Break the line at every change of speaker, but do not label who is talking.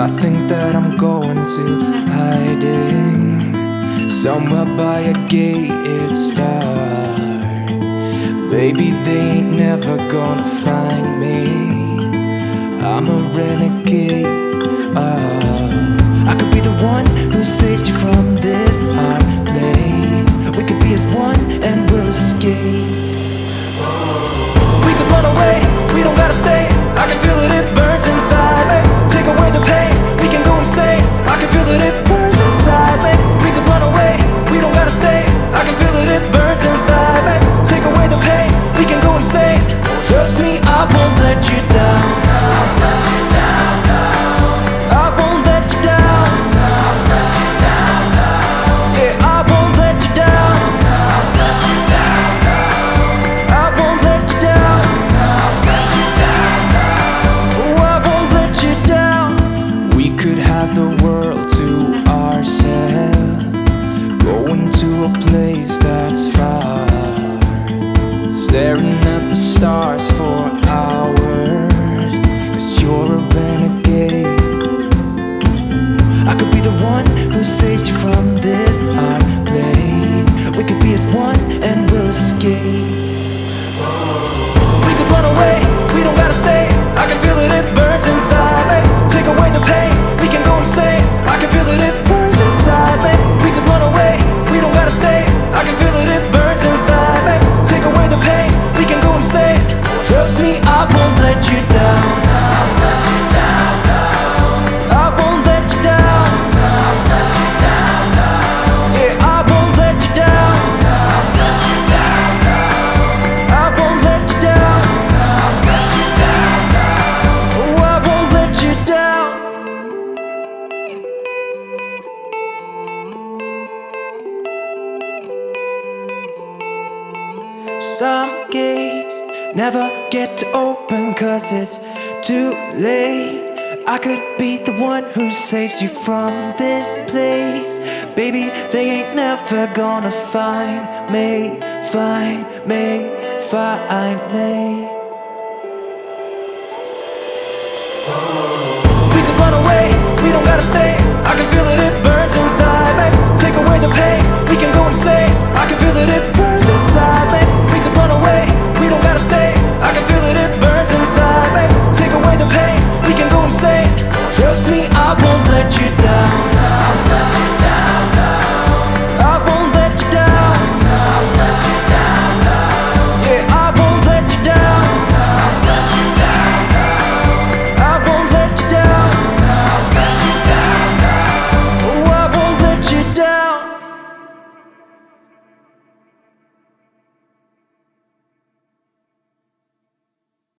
I think that I'm going to hiding somewhere by a gated star. Baby, they ain't never gonna find me. I'm a renegade. I could be the one who saved you from this hard place. We could be as one and we'll escape. We could run away, we don't gotta stay. I can feel it, it burns inside me. Take away the pain, we can go insane. I can feel it, it burns inside me. We could run away, we don't gotta stay. I can feel it, it burns inside me. Take away the pain, we can go insane. Trust me, I won't let you down. I won't let you down. Yeah, I won't let you down. I won't let you down. Oh, I won't let you down. We could have the world to ourselves, going to a place that's far, staring at the stars for hours, 'cause you're a renegade. I could be the one who saved you from this hard place. We could be as one and we'll escape. We could run away, we don't gotta stay. I can feel it, it burns inside me. Take away the pain, we can go insane. I can feel it, it burns inside me. We could run away, we don't gotta stay. I can feel it, it burns inside me. Take away the pain, we can go insane. Trust me, I won't let you down. I won't let you down. Yeah, I won't let you down. I won't let you down. Oh, I won't let you down. Some gates never get to open 'cause it's too late. I could be the one who saves you from this place. Baby, they ain't never gonna find me, find me, find me. We could run away, we don't gotta stay. I can feel it, it burns inside me. Take away the pain,